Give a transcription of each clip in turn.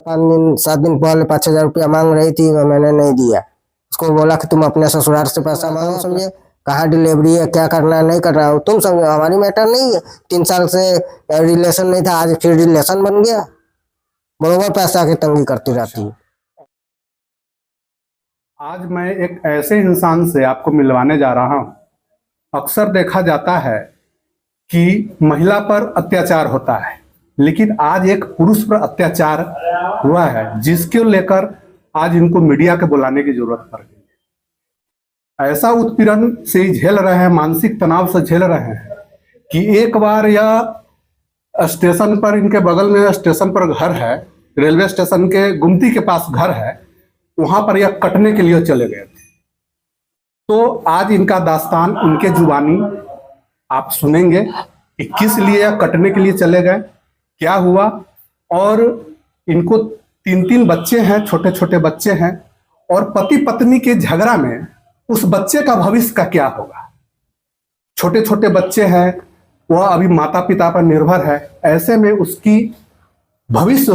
7 दिन पहले 5,000 रुपया मांग रही थी, मैंने नहीं दिया। उसको बोला कि तुम अपने ससुराल से पैसा मांगो, समझे, कहाँ डिलीवरी है, क्या करना है, नहीं कर रहा हो तुम, समझो हमारी मैटर नहीं है। 3 साल से रिलेशन नहीं था, आज फिर रिलेशन बन गया। बरोबर पैसा की तंगी करती रहती है। आज मैं एक ऐसे इंसान से आपको मिलवाने जा रहा हूं। अक्सर देखा जाता है कि महिला पर अत्याचार होता है, लेकिन आज एक पुरुष पर अत्याचार हुआ है, जिसको लेकर आज इनको मीडिया के बुलाने की जरूरत पड़ गई। ऐसा उत्पीड़न से झेल रहे हैं, मानसिक तनाव से झेल रहे हैं कि एक बार यह स्टेशन पर, इनके बगल में स्टेशन पर घर है, रेलवे स्टेशन के गुमती के पास घर है, वहां पर यह कटने के लिए चले गए थे। तो आज इनका दास्तान उनके जुबानी आप सुनेंगे कि किस लिए यह कटने के लिए चले गए, क्या हुआ, और इनको 3 बच्चे हैं, छोटे छोटे बच्चे हैं, और पति पत्नी के झगड़ा में उस बच्चे का भविष्य का क्या होगा। छोटे छोटे बच्चे हैं, वह अभी माता पिता पर निर्भर है, ऐसे में उसकी भविष्य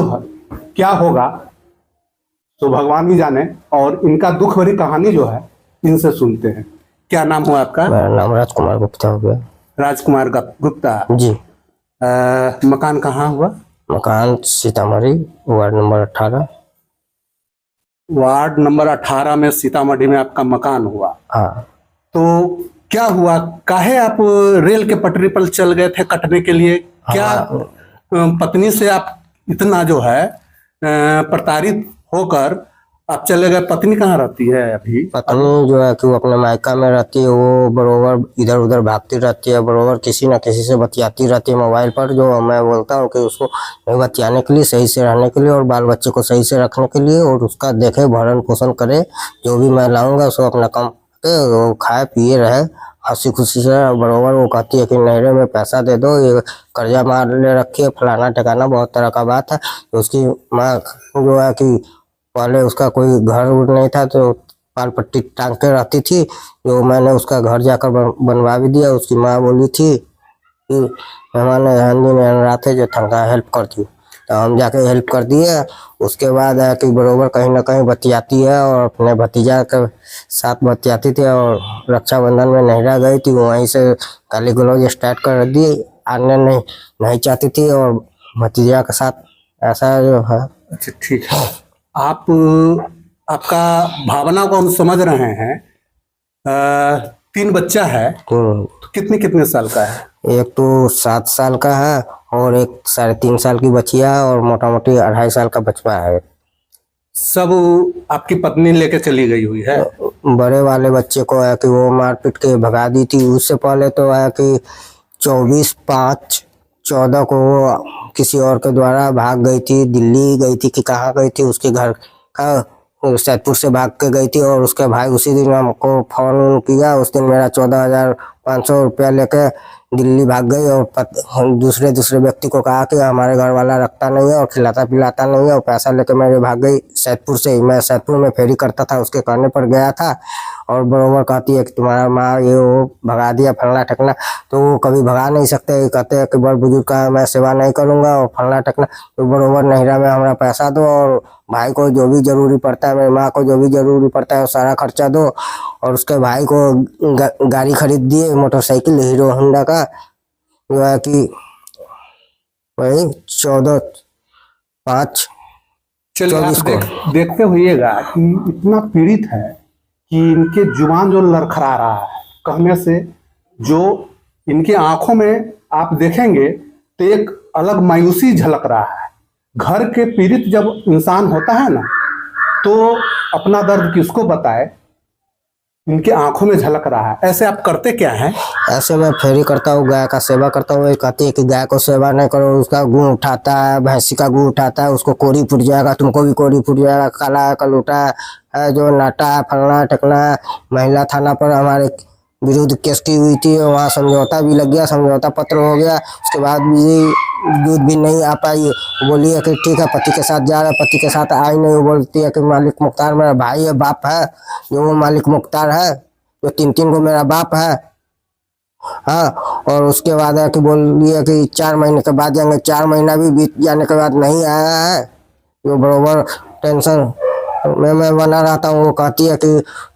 क्या होगा तो भगवान ही जाने। और इनका दुख भरी कहानी जो है इनसे सुनते हैं। क्या नाम हुआ आपका? मेरा नाम राजकुमार गुप्ता हो गया। राजकुमार गुप्ता जी। मकान कहाँ हुआ? मकान Sitamarhi, ward number 18। Ward number 18 में सीतामढ़ी में आपका मकान हुआ। हाँ। तो क्या हुआ, काहे आप रेल के पटरी पर चल गए थे कटने के लिए? क्या पत्नी से आप इतना जो है प्रताड़ित होकर आप चले गए? पत्नी कहाँ रहती है अभी? पत्नी जो है कि वो अपने मायका में रहती है, वो बरोबर इधर उधर भागती रहती है, बरोबर किसी न किसी से बतियाती रहती है मोबाइल पर। जो मैं बोलता हूँ कि उसको बतियाने के लिए, सही से रहने के लिए, और बाल बच्चे को सही से रखने के लिए, और उसका देखे, भरण पोषण करे। जो भी मैं लाऊंगा उसको अपना कम वो खाए पिए रहे, हंसी खुशी से। बरोबर वो कहती है कि नहरे में पैसा दे दो, ये कर्जा मार ले रखी है, फलाना ठिकाना, बहुत तरह का बात है। तो उसकी माँ जो है कि पहले उसका कोई घर उर नहीं था, तो पाल पट्टी टांग के रहती थी, जो मैंने उसका घर जाकर बनवा भी दिया। उसकी माँ बोली थी कि मेहमान हिंदी में रहते जो तनख्वाह हेल्प करती, तो हम जाके हेल्प कर दिए। उसके बाद है कि बरोबर कहीं ना कहीं बतियाती है, और अपने भतीजा के साथ बतियाती थी, और रक्षाबंधन में नहिरा गई थी, वहीं से गाली गलौज स्टार्ट कर दी, आने नहीं चाहती थी, और भतीजा के साथ ऐसा जो है। अच्छा ठीक है, आप आपका भावना को हम समझ रहे हैं। 3 बच्चा है, तो कितने कितने साल का है? एक तो 7 साल का है, और एक 3.5 साल की बचिया है, और मोटा मोटी 2.5 साल का बचवा है। सब आपकी पत्नी लेके चली गई हुई है? बड़े वाले बच्चे को है कि वो मारपीट के भगा दी थी। उससे पहले तो है कि 24/5/14 को वो किसी और के द्वारा भाग गई थी, दिल्ली गई थी कि कहाँ गई थी, उसके घर का सैदपुर से भाग के गई थी। और उसके भाई उसी दिन हमको फोन किया, उस दिन मेरा 14,500 रुपया लेके दिल्ली भाग गई, और दूसरे व्यक्ति को कहा कि हमारे घर वाला रखता नहीं है और खिलाता पिलाता नहीं है, और पैसा लेके मेरे भाग गई सैदपुर से ही। मैं सैदपुर में फेरी करता था, उसके कहने पर गया था, और बरोबर कहती है कि तुम्हारा माँ ये वो भगा दिया, फलना ठकना। तो वो कभी भगा नहीं सकते, कहते हैं कि बड़ बुजुर्ग का मैं सेवा नहीं करूँगा, और फलना ठकना। तो बरोबर नहिरा में हमारा पैसा दो, और भाई को जो भी जरूरी पड़ता है, मेरी माँ को जो भी जरूरी पड़ता है, वो सारा खर्चा दो। और उसके भाई को गाड़ी खरीद दिए, मोटरसाइकिल हीरो होंडा का, जो है कि वही 14/5 चलिए, आप 24 को। देखते हुइएगा कि इतना पीड़ित है कि इनके जुबान जो लड़खड़ा रहा है कहने से, जो इनके आंखों में आप देखेंगे तो एक अलग मायूसी झलक रहा है। घर के पीड़ित जब इंसान होता है ना, तो अपना दर्द किसको बताए, इनके आंखों में झलक रहा है। ऐसे आप करते क्या हैं? ऐसे मैं फेरी करता हूँ, गाय का सेवा करता हूँ। कहती है कि गाय को सेवा नहीं करो, उसका गू उठाता है, भैंसी का गू उठाता है, उसको कोरी फूट जाएगा, तुमको भी कोरी फूट जाएगा, काला है कलूटा है, जो नाटा है, फलना टकना है। महिला थाना पर हमारे विरुद्ध केस की हुई थी, वहाँ समझौता भी लग गया, समझौता पत्र हो गया। उसके बाद भी दूध भी नहीं आ पाई। बोली है कि ठीक है पति के साथ जा रहा है, पति के साथ आई नहीं। वो बोलती है कि मालिक मुख्तार मेरा भाई है, बाप है, जो वो मालिक मुख्तार है, जो 3 को मेरा बाप है। हाँ, और उसके बाद है कि बोल दिया कि 4 महीने के बाद जाएंगे। 4 महीना भी बीत जाने के बाद नहीं आया है। जो बरोबर टेंशन मैं बना रहता हूँ। वो कहती है कि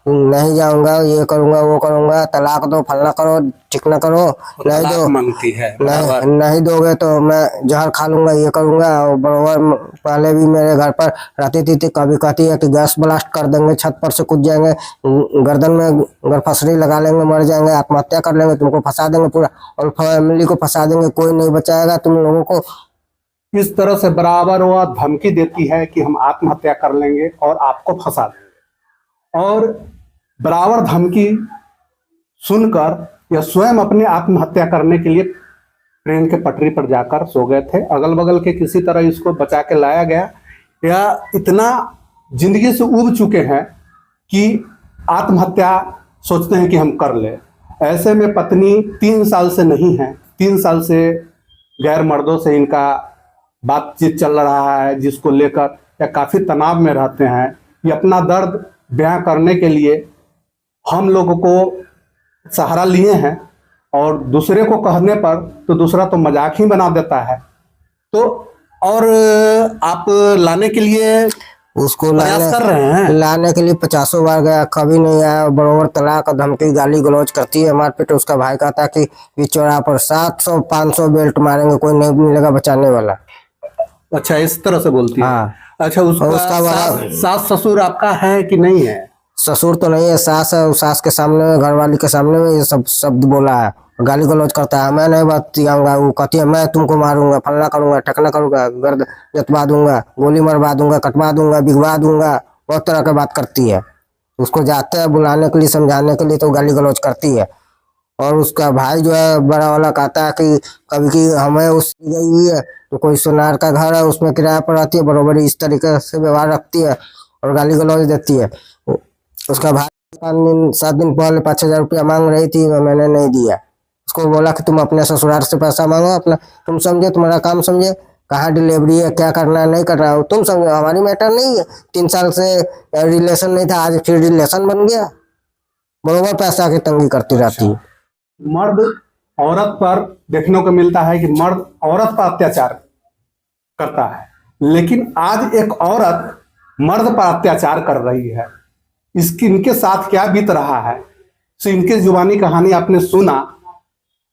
नहीं जाऊंगा, ये करूंगा, वो करूंगा, तलाक दो, फलना करो, ठीक ना करो, नहीं तलाक दो, मांगती है नहीं बराबर। नहीं दोगे तो मैं जहर खा लूंगा, ये करूंगा। और बरोबर पहले भी मेरे घर पर रहती थी, कभी कहती है कि गैस ब्लास्ट कर देंगे, छत पर से कूद जाएंगे, गर्दन में गरफसरी लगा लेंगे, मर जाएंगे, आत्महत्या कर लेंगे, तुमको फंसा देंगे, पूरा और फैमिली को फंसा देंगे, कोई नहीं बचाएगा तुम लोगों को। इस तरह से बराबर वह धमकी देती है कि हम आत्महत्या कर लेंगे और आपको फंसा देंगे। और बराबर धमकी सुनकर यह स्वयं अपने आत्महत्या करने के लिए ट्रेन के पटरी पर जाकर सो गए थे। अगल बगल के किसी तरह इसको बचा के लाया गया। यह इतना जिंदगी से उब चुके हैं कि आत्महत्या सोचते हैं कि हम कर ले। ऐसे में पत्नी 3 साल से नहीं है, 3 साल से गैर मर्दों से इनका बातचीत चल रहा है, जिसको लेकर यह काफ़ी तनाव में रहते हैं। ये अपना दर्द बयां करने के लिए हम लोगों को सहारा लिए हैं, और दूसरे को कहने पर तो दूसरा तो मजाक ही बना देता है। तो और आप लाने के लिए उसको प्रयास कर रहे हैं। लाने के लिए 50 बार गया, कभी नहीं आया। बरोबर तलाक, धमकी, गाली गलौज करती है, मारपीट। उसका भाई कहता है कि ये चौराहा पर 700-500 बेल्ट मारेंगे, कोई नहीं मिलेगा बचाने वाला। अच्छा, इस तरह से बोलती है। हाँ। अच्छा, उसका उसका सास ससुर आपका है कि नहीं है? ससुर तो नहीं है, सास है। सास के सामने में, घरवाली के सामने में ये सब शब्द बोला है, गाली गलौज करता है। मैं नहीं बतियाऊंगा, वो कहती है मैं तुमको मारूंगा, फलना करूंगा, ठकना करूंगा, गर्द जतवा दूंगा, गोली मरवा दूंगा, कटवा दूंगा, बिगवा दूंगा, बहुत तरह की बात करती है। उसको जाते हैं बुलाने के लिए, समझाने के लिए, तो गाली गलौज करती है। और उसका भाई जो है बड़ा वाला कहता है कि कभी की हमें उस गई हुई है, तो कोई सोनार का घर है, उसमें किराया पर रहती है, बरोबर इस तरीके से व्यवहार रखती है और गाली गलौज देती है। उसका भाई 7 दिन पहले 5,000 रुपया मांग रही थी, मैंने नहीं दिया। उसको बोला कि तुम अपने ससुराल से पैसा मांगो, अपना तुम समझे, तुम्हारा काम समझे, कहाँ डिलीवरी है, क्या करना है, नहीं करना है, तुम समझो, हमारी मैटर नहीं है। 3 साल से रिलेशन नहीं था, आज फिर रिलेशन बन गया। बरोबर पैसा की तंगी करती रहती है। मर्द औरत पर देखने को मिलता है कि मर्द औरत पर अत्याचार करता है, लेकिन आज एक औरत मर्द पर अत्याचार कर रही है। इनके साथ क्या बीत रहा है, सो इनके जुबानी कहानी आपने सुना,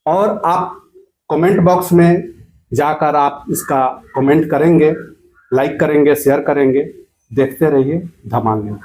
और आप कमेंट बॉक्स में जाकर आप इसका कमेंट करेंगे, लाइक करेंगे, शेयर करेंगे। देखते रहिए धमाल न्यूज़।